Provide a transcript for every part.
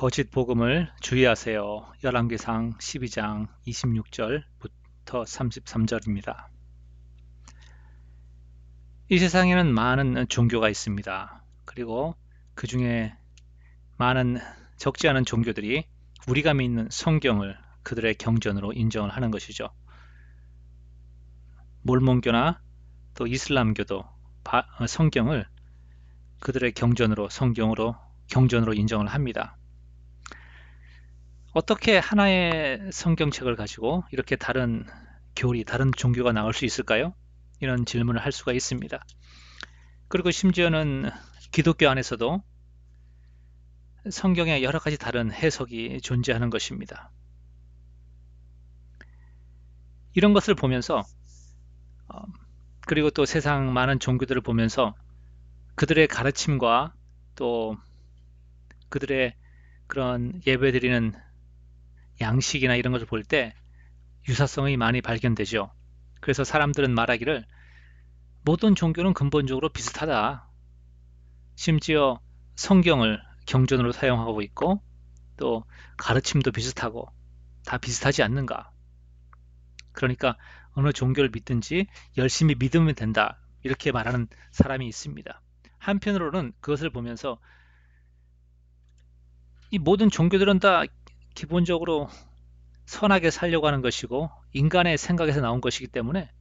거짓 복음을 주의하세요. 열왕기상 12장 26절부터 33절입니다. 이 세상에는 많은 종교가 있습니다. 그리고 그 중에 많은 적지 않은 종교들이 우리가 믿는 성경을 그들의 경전으로 인정을 하는 것이죠. 몰몬교나 또 이슬람교도 성경을 그들의 경전으로 경전으로 인정을 합니다. 어떻게 하나의 성경책을 가지고 이렇게 다른 종교가 나올 수 있을까요? 이런 질문을 할 수가 있습니다. 그리고 심지어는 기독교 안에서도 성경에 여러 가지 다른 해석이 존재하는 것입니다. 이런 것을 보면서 그리고 또 세상 많은 종교들을 보면서 그들의 가르침과 또 그들의 그런 예배드리는 양식이나 이런 것을 볼 때 유사성이 많이 발견되죠. 그래서 사람들은 말하기를 모든 종교는 근본적으로 비슷하다. 심지어 성경을 경전으로 사용하고 있고 또 가르침도 비슷하고 다 비슷하지 않는가. 그러니까 어느 종교를 믿든지 열심히 믿으면 된다. 이렇게 말하는 사람이 있습니다. 한편으로는 그것을 보면서 이 모든 종교들은 다 기본적으로 선하게 살려고 하는 것이고 인간의 생각에서 나온 것이기 때문에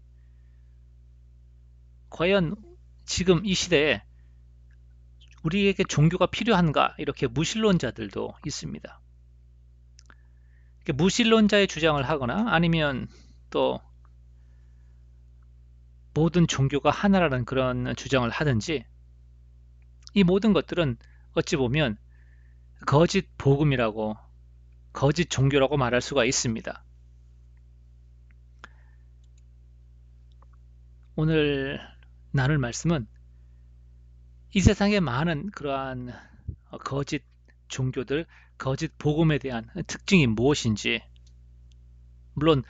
과연 지금 이 시대에 우리에게 종교가 필요한가 이렇게 무신론자들도 있습니다. 무신론자의 주장을 하거나 아니면 또 모든 종교가 하나라는 그런 주장을 하든지 이 모든 것들은 어찌 보면 거짓 복음이라고 거짓 종교라고 말할 수가 있습니다. 오늘 나눌 말씀은 이 세상에 많은 그러한 거짓 종교들, 거짓 복음에 대한 특징이 무엇인지, 물론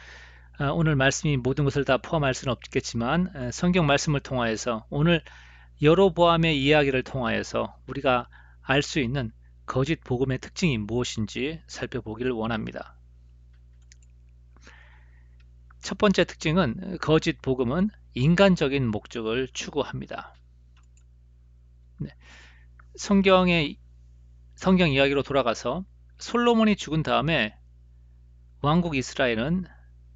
오늘 말씀이 모든 것을 다 포함할 수는 없겠지만 성경 말씀을 통하여서 오늘 여로보암의 이야기를 통하여서 우리가 알 수 있는 거짓 복음의 특징이 무엇인지 살펴보기를 원합니다. 첫 번째 특징은 거짓 복음은 인간적인 목적을 추구합니다. 성경 이야기로 돌아가서 솔로몬이 죽은 다음에 왕국 이스라엘은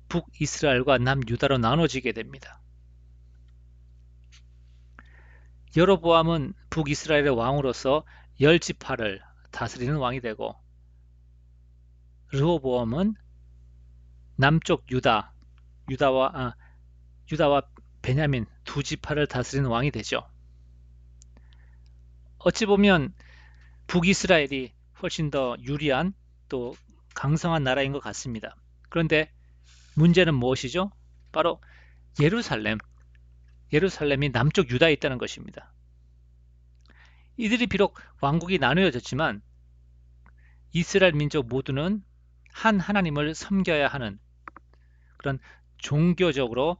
북이스라엘과 남유다로 나눠지게 됩니다. 여로보암은 북이스라엘의 왕으로서 10지파를 다스리는 왕이 되고 르호보암은 남쪽 유다와 베냐민 두 지파를 다스리는 왕이 되죠. 어찌 보면 북이스라엘이 훨씬 더 유리한 또 강성한 나라인 것 같습니다. 그런데 문제는 무엇이죠? 바로 예루살렘이 남쪽 유다에 있다는 것입니다. 이들이 비록 왕국이 나누어졌지만 이스라엘 민족 모두는 한 하나님을 섬겨야 하는 그런 종교적으로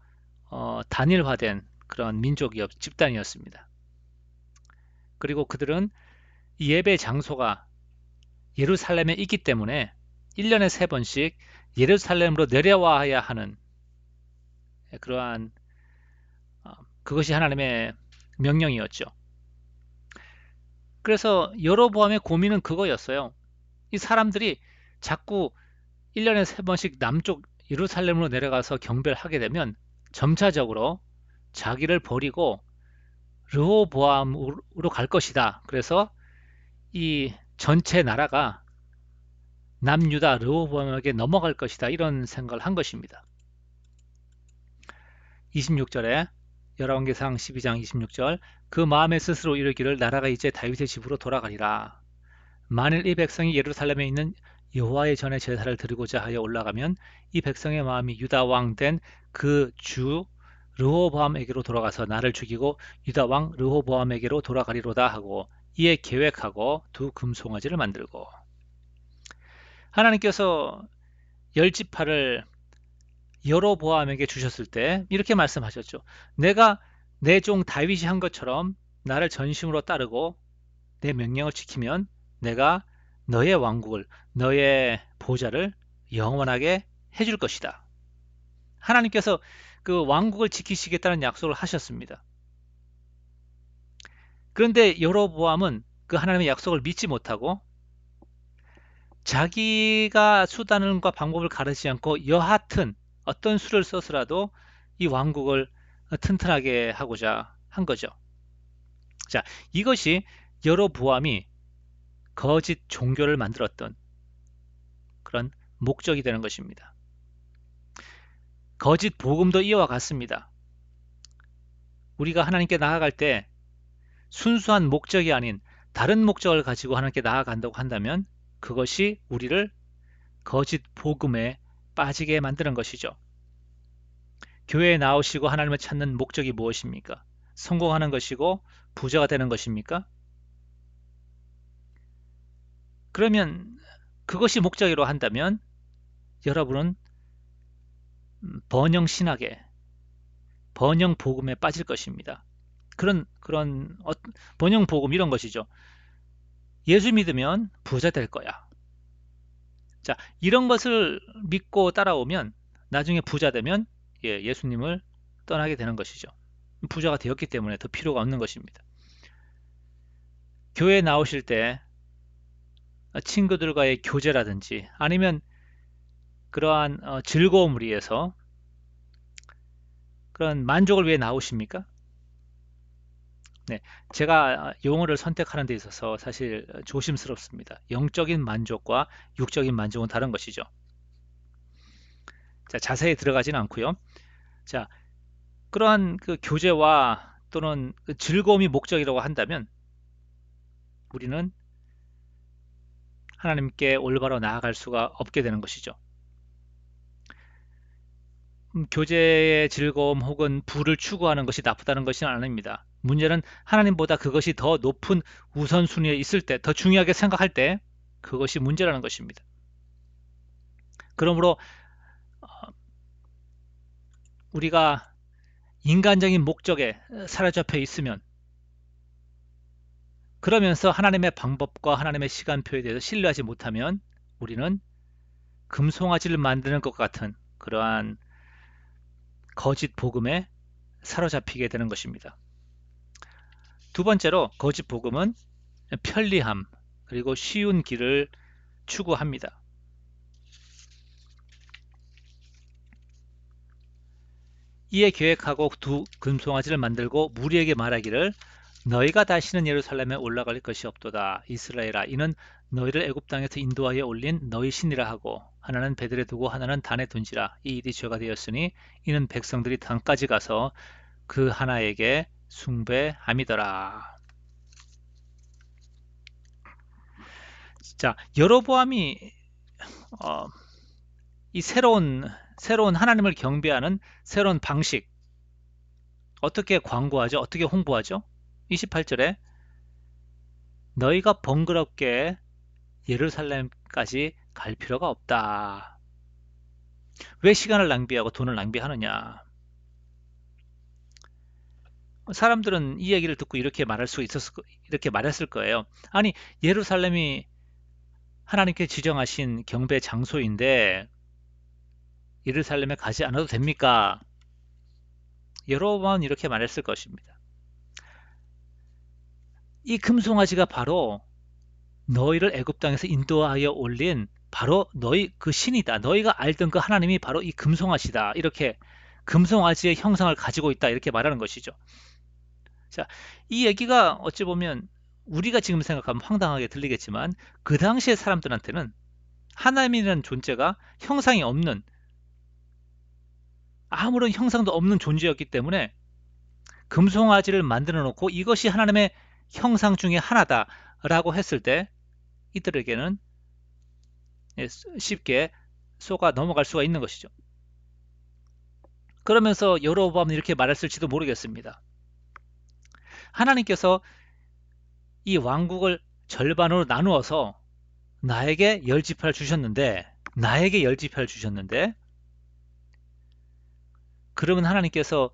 단일화된 그런 집단이었습니다. 그리고 그들은 예배 장소가 예루살렘에 있기 때문에 1년에 3번씩 예루살렘으로 내려와야 하는 그러한 그것이 하나님의 명령이었죠. 그래서 여로보암의 고민은 그거였어요. 이 사람들이 자꾸 1년에 3번씩 남쪽 예루살렘으로 내려가서 경배를 하게 되면 점차적으로 자기를 버리고 르호보암으로 갈 것이다. 그래서 이 전체 나라가 남유다 르호보암에게 넘어갈 것이다. 이런 생각을 한 것입니다. 26절에 열왕기상 12장 26절 그 마음에 스스로 이르기를 나라가 이제 다윗의 집으로 돌아가리라. 만일 이 백성이 예루살렘에 있는 여호와의 전에 제사를 드리고자 하여 올라가면 이 백성의 마음이 유다 왕 된 그 주 르호보암에게로 돌아가서 나를 죽이고 유다 왕 르호보암에게로 돌아가리로다 하고 이에 계획하고 두 금송아지를 만들고 하나님께서 10지파를 여로보암에게 주셨을 때 이렇게 말씀하셨죠. 내가 내 종 다윗이 한 것처럼 나를 전심으로 따르고 내 명령을 지키면 내가 너의 왕국을, 너의 보좌를 영원하게 해줄 것이다. 하나님께서 그 왕국을 지키시겠다는 약속을 하셨습니다. 그런데 여로보암은 그 하나님의 약속을 믿지 못하고 자기가 수단과 방법을 가르치지 않고 여하튼 어떤 수를 써서라도 이 왕국을 튼튼하게 하고자 한 거죠. 자, 이것이 여로보암이 거짓 종교를 만들었던 그런 목적이 되는 것입니다. 거짓 복음도 이와 같습니다. 우리가 하나님께 나아갈 때 순수한 목적이 아닌 다른 목적을 가지고 하나님께 나아간다고 한다면 그것이 우리를 거짓 복음에 빠지게 만드는 것이죠. 교회에 나오시고 하나님을 찾는 목적이 무엇입니까? 성공하는 것이고 부자가 되는 것입니까? 그러면 그것이 목적이로 한다면 여러분은 번영 신학에, 번영 복음에 빠질 것입니다. 번영 복음 이런 것이죠. 예수 믿으면 부자 될 거야. 자, 이런 것을 믿고 따라오면 나중에 부자 되면 예수님을 떠나게 되는 것이죠. 부자가 되었기 때문에 더 필요가 없는 것입니다. 교회에 나오실 때 친구들과의 교제라든지 아니면 그러한 즐거움을 위해서 그런 만족을 위해 나오십니까? 네, 제가 용어를 선택하는 데 있어서 사실 조심스럽습니다. 영적인 만족과 육적인 만족은 다른 것이죠. 자, 자세히 들어가지는 않고요. 자, 그러한 그 교제와 또는 그 즐거움이 목적이라고 한다면 우리는 하나님께 올바로 나아갈 수가 없게 되는 것이죠. 교제의 즐거움 혹은 부를 추구하는 것이 나쁘다는 것은 아닙니다. 문제는 하나님보다 그것이 더 높은 우선순위에 있을 때, 더 중요하게 생각할 때 그것이 문제라는 것입니다. 그러므로 우리가 인간적인 목적에 사로잡혀 있으면 그러면서 하나님의 방법과 하나님의 시간표에 대해서 신뢰하지 못하면 우리는 금송아지를 만드는 것 같은 그러한 거짓 복음에 사로잡히게 되는 것입니다. 두 번째로 거짓 복음은 편리함 그리고 쉬운 길을 추구합니다. 이에 계획하고 두 금송아지를 만들고 무리에게 말하기를 너희가 다시는 예루살렘에 올라갈 것이 없도다. 이스라엘아, 이는 너희를 애굽 땅에서 인도하여 올린 너희 신이라 하고 하나는 베들에 두고 하나는 단에 둔지라. 이 일이 죄가 되었으니 이는 백성들이 단까지 가서 그 하나에게 숭배함이더라. 자, 여로보암이 이 새로운 하나님을 경배하는 새로운 방식 어떻게 광고하죠? 어떻게 홍보하죠? 28절에 너희가 번거롭게 예루살렘까지 갈 필요가 없다. 왜 시간을 낭비하고 돈을 낭비하느냐? 사람들은 이 얘기를 듣고 이렇게 이렇게 말했을 거예요. 아니, 예루살렘이 하나님께 지정하신 경배 장소인데 예루살렘에 가지 않아도 됩니까? 여러 번 이렇게 말했을 것입니다. 이 금송아지가 바로 너희를 애굽 땅에서 인도하여 올린 바로 너희 그 신이다. 너희가 알던 그 하나님이 바로 이 금송아지다. 이렇게 금송아지의 형상을 가지고 있다. 이렇게 말하는 것이죠. 자, 이 얘기가 어찌 보면 우리가 지금 생각하면 황당하게 들리겠지만 그 당시의 사람들한테는 하나님이라는 존재가 형상이 없는 아무런 형상도 없는 존재였기 때문에 금송아지를 만들어 놓고 이것이 하나님의 형상 중에 하나다라고 했을 때 이들에게는 쉽게 속아 넘어갈 수가 있는 것이죠. 그러면서 여로보암은 이렇게 말했을지도 모르겠습니다. 하나님께서 이 왕국을 절반으로 나누어서 나에게 10지파를 주셨는데 그러면 하나님께서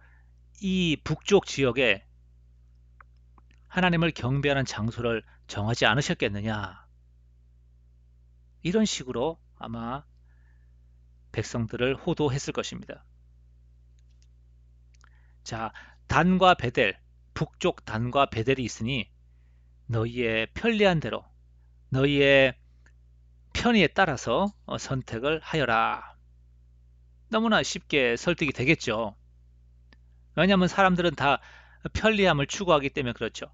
이 북쪽 지역에 하나님을 경배하는 장소를 정하지 않으셨겠느냐? 이런 식으로 아마 백성들을 호도했을 것입니다. 자, 단과 베델, 북쪽 단과 베델이 있으니 너희의 편리한 대로, 너희의 편의에 따라서 선택을 하여라. 너무나 쉽게 설득이 되겠죠. 왜냐하면 사람들은 다 편리함을 추구하기 때문에 그렇죠.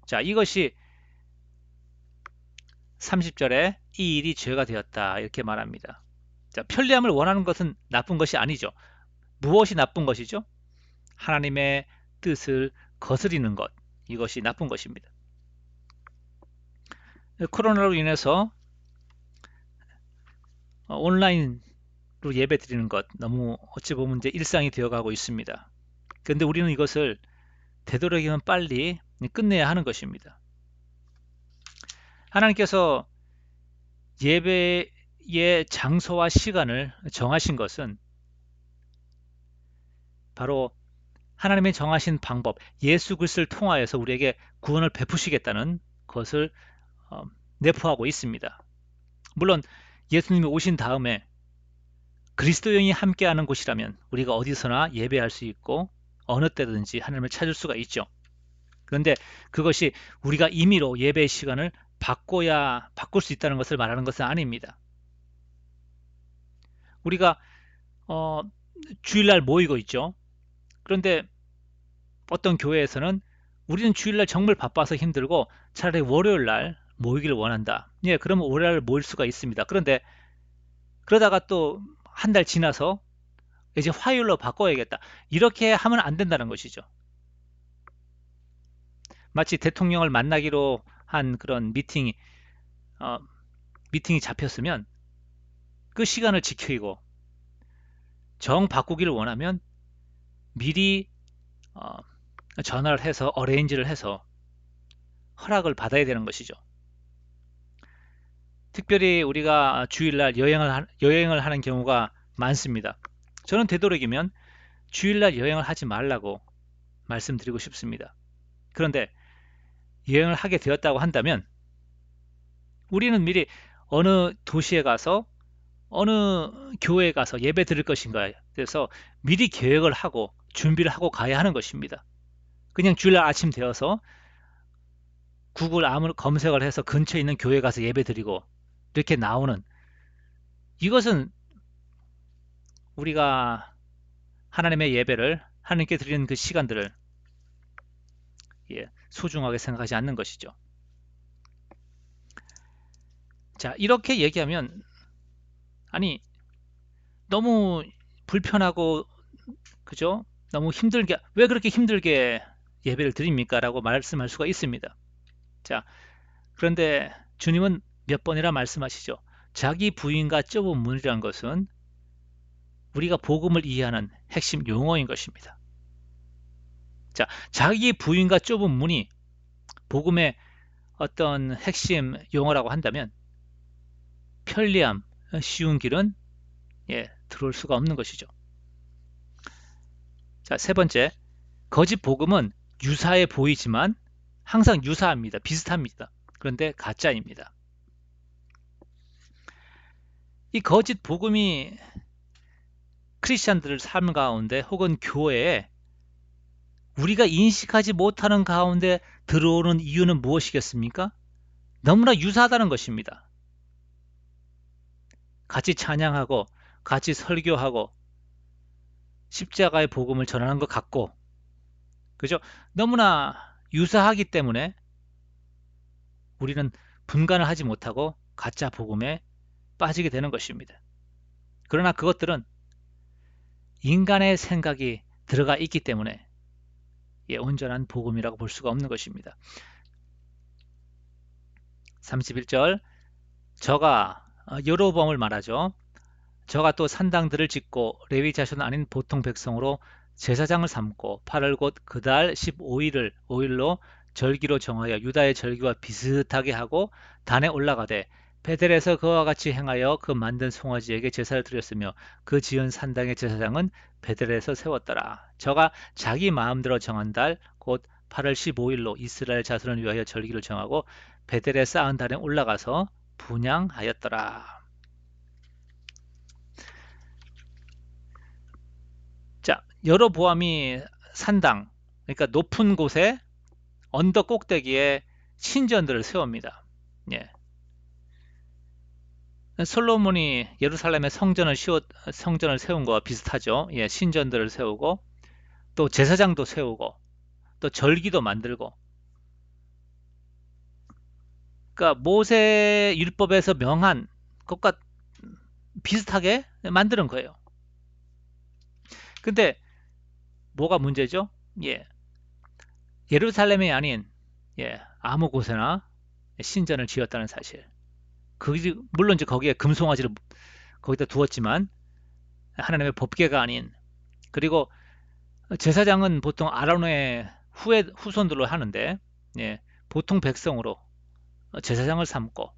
자, 이것이 30절에 이 일이 죄가 되었다 이렇게 말합니다. 자, 편리함을 원하는 것은 나쁜 것이 아니죠. 무엇이 나쁜 것이죠? 하나님의 뜻을 거스리는 것, 이것이 나쁜 것입니다. 코로나로 인해서 온라인으로 예배 드리는 것 너무 어찌 보면 이제 일상이 되어가고 있습니다. 그런데 우리는 이것을 되도록이면 빨리 끝내야 하는 것입니다. 하나님께서 예배의 장소와 시간을 정하신 것은 바로 하나님의 정하신 방법, 예수 그리스도를 통하여서 우리에게 구원을 베푸시겠다는 것을 내포하고 있습니다. 물론 예수님이 오신 다음에 그리스도인이 함께하는 곳이라면 우리가 어디서나 예배할 수 있고 어느 때든지 하나님을 찾을 수가 있죠. 그런데 그것이 우리가 임의로 예배의 시간을 바꿀 수 있다는 것을 말하는 것은 아닙니다. 우리가 주일날 모이고 있죠. 그런데 어떤 교회에서는 우리는 주일날 정말 바빠서 힘들고 차라리 월요일날 모이기를 원한다. 예, 그러면 월요일날 모일 수가 있습니다. 그런데 그러다가 또 한 달 지나서 이제 화요일로 바꿔야겠다. 이렇게 하면 안 된다는 것이죠. 마치 대통령을 만나기로 한 그런 미팅이 잡혔으면 그 시간을 지키고 정 바꾸기를 원하면 미리 전화를 해서 어레인지를 해서 허락을 받아야 되는 것이죠. 특별히 우리가 주일날 여행을 하는 경우가 많습니다. 저는 되도록이면 주일날 여행을 하지 말라고 말씀드리고 싶습니다. 그런데 여행을 하게 되었다고 한다면 우리는 미리 어느 도시에 가서 어느 교회에 가서 예배 드릴 것인가, 그래서 미리 계획을 하고 준비를 하고 가야 하는 것입니다. 그냥 주일날 아침 되어서 구글 아무 검색을 해서 근처에 있는 교회 가서 예배 드리고 이렇게 나오는, 이것은 우리가 하나님의 예배를 하나님께 드리는 그 시간들을 소중하게 생각하지 않는 것이죠. 자, 이렇게 얘기하면 아니 너무 불편하고 그죠? 너무 힘들게, 왜 그렇게 힘들게 예배를 드립니까? 라고 말씀할 수가 있습니다. 자, 그런데 주님은 몇 번이나 말씀하시죠. 자기 부인과 좁은 문이라는 것은 우리가 복음을 이해하는 핵심 용어인 것입니다. 자, 자기 부인과 좁은 문이 복음의 어떤 핵심 용어라고 한다면 편리함, 쉬운 길은 들어올 수가 없는 것이죠. 자, 세 번째, 거짓 복음은 유사해 보이지만 항상 유사합니다. 비슷합니다. 그런데 가짜입니다. 이 거짓 복음이 크리스찬들의 삶 가운데 혹은 교회에 우리가 인식하지 못하는 가운데 들어오는 이유는 무엇이겠습니까? 너무나 유사하다는 것입니다. 같이 찬양하고 같이 설교하고 십자가의 복음을 전하는 것 같고, 그죠? 너무나 유사하기 때문에 우리는 분간을 하지 못하고 가짜 복음에 빠지게 되는 것입니다. 그러나 그것들은 인간의 생각이 들어가 있기 때문에 온전한 복음이라고 볼 수가 없는 것입니다. 31절, 저가 여로보암을 말하죠. 저가 또 산당들을 짓고 레위 자손 아닌 보통 백성으로 제사장을 삼고 8월 곧 그달 15일로 절기로 정하여 유다의 절기와 비슷하게 하고 단에 올라가되 베델에서 그와 같이 행하여 그 만든 송아지에게 제사를 드렸으며 그 지은 산당의 제사장은 베델에서 세웠더라. 저가 자기 마음대로 정한 달 곧 8월 15일로 이스라엘 자손을 위하여 절기를 정하고 베델에 쌓은 단에 올라가서 분향하였더라. 자, 여로보암이 산당, 그러니까 높은 곳에 언덕 꼭대기에 신전들을 세웁니다. 예. 솔로몬이 예루살렘에 성전을 세운 거와 비슷하죠. 예, 신전들을 세우고 또 제사장도 세우고 또 절기도 만들고, 그러니까 모세 율법에서 명한 것과 비슷하게 만드는 거예요. 근데 뭐가 문제죠? 예, 예루살렘이 아닌 아무 곳에나 신전을 지었다는 사실. 물론 이제 거기에 금송아지를 거기다 두었지만 하나님의 법궤가 아닌, 그리고 제사장은 보통 아론의 후손들로 하는데 예, 보통 백성으로 제사장을 삼고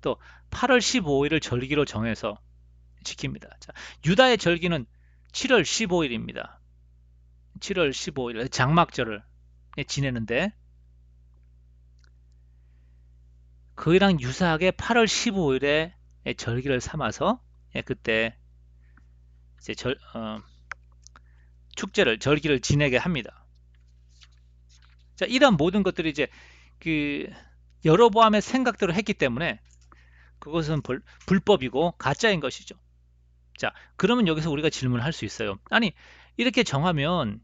또 8월 15일을 절기로 정해서 지킵니다. 자, 유다의 절기는 7월 15일입니다. 7월 15일 장막절을 지내는데 그이랑 유사하게 8월 15일에 절기를 삼아서 그때 이제 절기를 지내게 합니다. 자, 이런 모든 것들이 이제 그 여로보암의 생각대로 했기 때문에 그것은 불법이고 가짜인 것이죠. 자, 그러면 여기서 우리가 질문을 할 수 있어요. 아니, 이렇게 정하면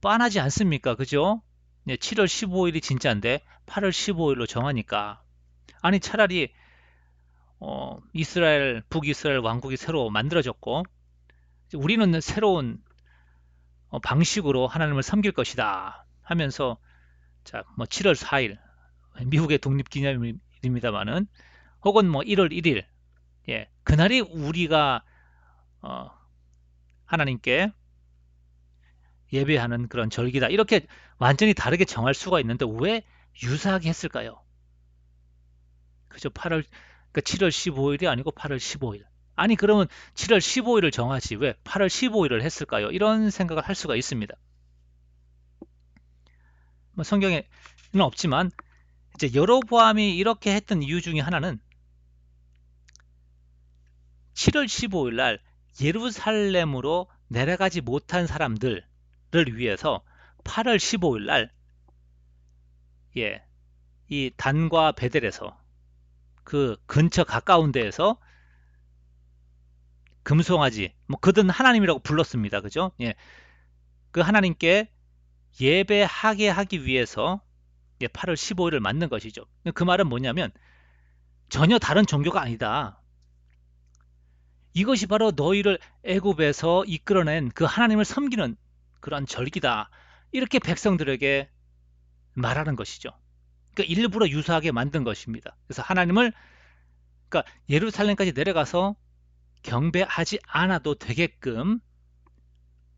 뻔하지 않습니까? 그죠? 7월 15일이 진짜인데 8월 15일로 정하니까. 아니, 차라리 북이스라엘 왕국이 새로 만들어졌고 우리는 새로운 방식으로 하나님을 섬길 것이다 하면서, 자, 뭐 7월 4일 미국의 독립기념일입니다만은, 혹은 뭐 1월 1일, 그날이 우리가 하나님께 예배하는 그런 절기다, 이렇게 완전히 다르게 정할 수가 있는데 왜 유사하게 했을까요? 그죠? 7월 15일이 아니고 8월 15일. 아니, 그러면 7월 15일을 정하지 왜 8월 15일을 했을까요? 이런 생각을 할 수가 있습니다. 뭐 성경에는 없지만 이제 여로보암이 이렇게 했던 이유 중에 하나는 7월 15일 날 예루살렘으로 내려가지 못한 사람들을 위해서 8월 15일 날 이 단과 베델에서 그 근처 가까운 데에서 금송아지, 뭐 그든 하나님이라고 불렀습니다. 그죠? 그 하나님께 예배하게 하기 위해서 8월 15일을 만든 것이죠. 그 말은 뭐냐면 전혀 다른 종교가 아니다. 이것이 바로 너희를 애굽에서 이끌어낸 그 하나님을 섬기는 그런 절기다. 이렇게 백성들에게 말하는 것이죠. 그러니까 일부러 유사하게 만든 것입니다. 그래서 하나님을, 그러니까 예루살렘까지 내려가서 경배하지 않아도 되게끔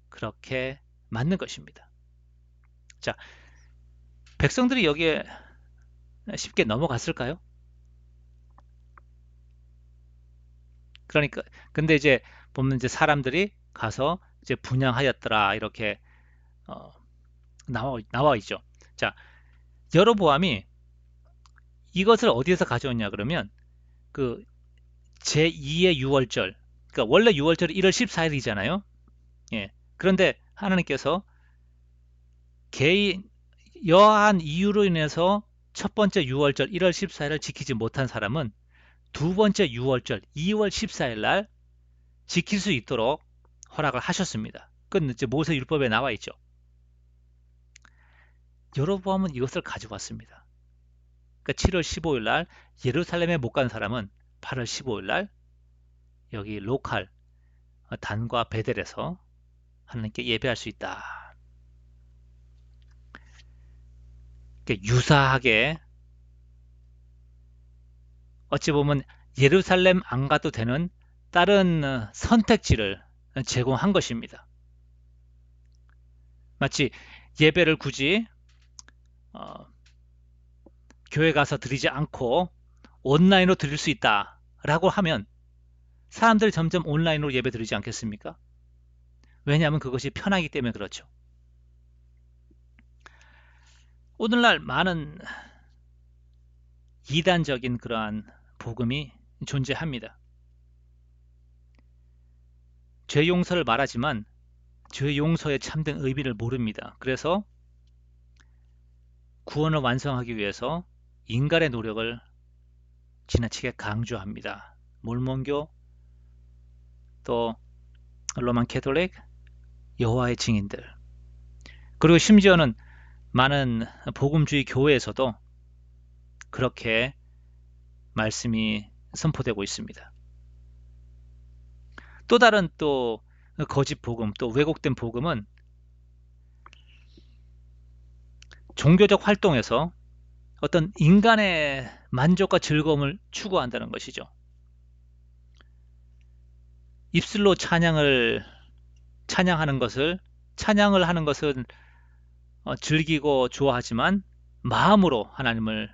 그렇게 만든 것입니다. 자, 백성들이 여기에 쉽게 넘어갔을까요? 그러니까 근데 이제 보면 이제 사람들이 가서 이제 분향하였더라 이렇게 어, 나와 있죠. 자, 여로보암이 이것을 어디에서 가져왔냐 그러면 그 제2의 유월절, 그러니까 원래 유월절이 1월 14일이잖아요. 그런데 하나님께서 개인 여한 이유로 인해서 첫 번째 유월절 1월 14일을 지키지 못한 사람은 두 번째 유월절 2월 14일 날 지킬 수 있도록 허락을 하셨습니다. 그건 이제 모세 율법에 나와 있죠. 여로보암은 이것을 가져왔습니다. 그러니까 7월 15일 날 예루살렘에 못 간 사람은 8월 15일 날 여기 로컬 단과 베델에서 하나님께 예배할 수 있다. 유사하게 어찌 보면 예루살렘 안 가도 되는 다른 선택지를 제공한 것입니다. 마치 예배를 굳이 교회 가서 드리지 않고 온라인으로 드릴 수 있다라고 하면 사람들이 점점 온라인으로 예배 드리지 않겠습니까? 왜냐하면 그것이 편하기 때문에 그렇죠. 오늘날 많은 이단적인 그러한 복음이 존재합니다. 죄 용서를 말하지만 죄 용서의 참된 의미를 모릅니다. 그래서 구원을 완성하기 위해서 인간의 노력을 지나치게 강조합니다. 몰몬교, 또 로만 캐톨릭, 여호와의 증인들, 그리고 심지어는 많은 복음주의 교회에서도 그렇게 말씀이 선포되고 있습니다. 또 다른 또 거짓 복음, 또 왜곡된 복음은 종교적 활동에서 어떤 인간의 만족과 즐거움을 추구한다는 것이죠. 입술로 찬양을 하는 것은 즐기고 좋아하지만 마음으로 하나님을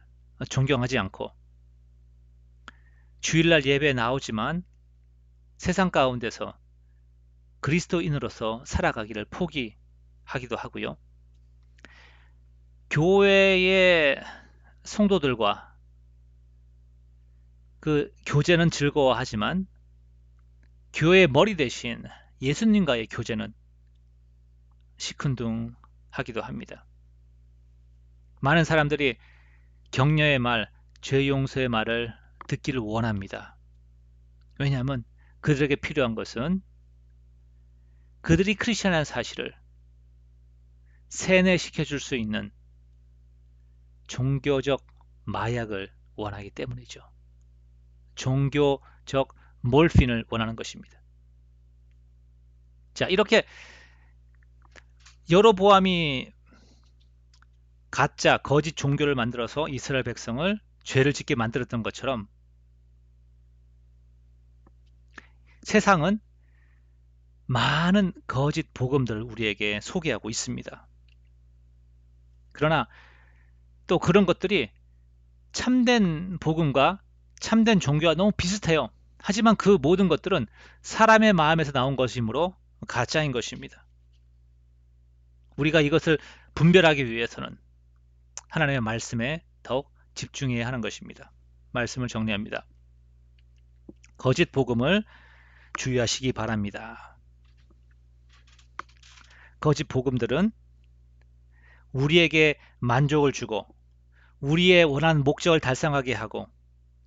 존경하지 않고, 주일날 예배에 나오지만 세상 가운데서 그리스도인으로서 살아가기를 포기하기도 하고요. 교회의 성도들과 그 교제는 즐거워하지만 교회의 머리 대신 예수님과의 교제는 시큰둥하기도 합니다. 많은 사람들이 격려의 말, 죄 용서의 말을 듣기를 원합니다. 왜냐하면 그들에게 필요한 것은 그들이 크리스천이라는 사실을 세뇌시켜줄 수 있는 종교적 마약을 원하기 때문이죠. 종교적 몰핀을 원하는 것입니다. 자, 이렇게 여로보암이 가짜 거짓 종교를 만들어서 이스라엘 백성을 죄를 짓게 만들었던 것처럼 세상은 많은 거짓 복음들을 우리에게 소개하고 있습니다. 그러나 또 그런 것들이 참된 복음과 참된 종교와 너무 비슷해요. 하지만 그 모든 것들은 사람의 마음에서 나온 것이므로 가짜인 것입니다. 우리가 이것을 분별하기 위해서는 하나님의 말씀에 더욱 집중해야 하는 것입니다. 말씀을 정리합니다. 거짓 복음을 주의하시기 바랍니다. 거짓 복음들은 우리에게 만족을 주고 우리의 원하는 목적을 달성하게 하고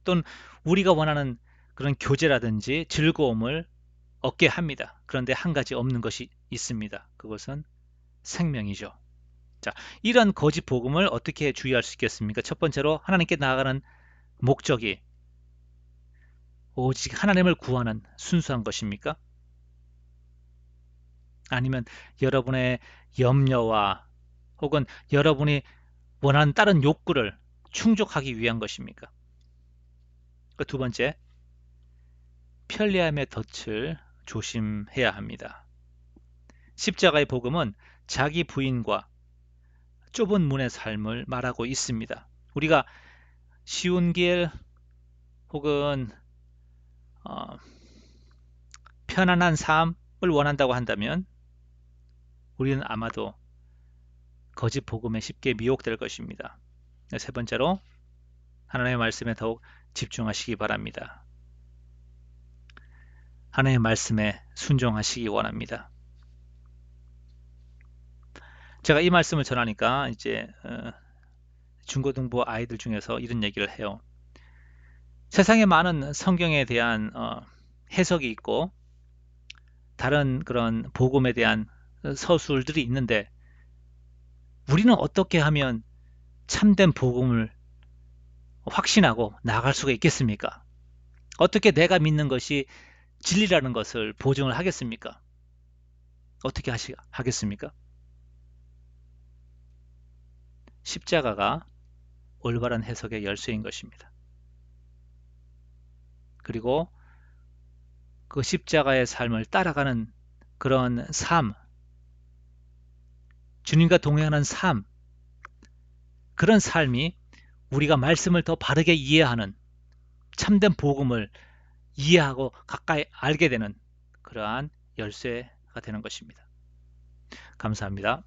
또는 우리가 원하는 그런 교제라든지 즐거움을 얻게 합니다. 그런데 한 가지 없는 것이 있습니다. 그것은 생명이죠. 자, 이런 거짓 복음을 어떻게 주의할 수 있겠습니까? 첫 번째로 하나님께 나아가는 목적이 오직 하나님을 구하는 순수한 것입니까? 아니면 여러분의 염려와 혹은 여러분이 원하는 다른 욕구를 충족하기 위한 것입니까? 두 번째, 편리함의 덫을 조심해야 합니다. 십자가의 복음은 자기 부인과 좁은 문의 삶을 말하고 있습니다. 우리가 쉬운 길 혹은 편안한 삶을 원한다고 한다면 우리는 아마도 거짓 복음에 쉽게 미혹될 것입니다. 세 번째로 하나님의 말씀에 더욱 집중하시기 바랍니다. 하나님의 말씀에 순종하시기 원합니다. 제가 이 말씀을 전하니까 이제 중고등부 아이들 중에서 이런 얘기를 해요. 세상에 많은 성경에 대한 해석이 있고 다른 그런 복음에 대한 서술들이 있는데 우리는 어떻게 하면 참된 복음을 확신하고 나아갈 수가 있겠습니까? 어떻게 내가 믿는 것이 진리라는 것을 보증을 하겠습니까? 어떻게 하겠습니까? 십자가가 올바른 해석의 열쇠인 것입니다. 그리고 그 십자가의 삶을 따라가는 그런 삶, 주님과 동행하는 삶, 그런 삶이 우리가 말씀을 더 바르게 이해하는 참된 복음을 이해하고 가까이 알게 되는 그러한 열쇠가 되는 것입니다. 감사합니다.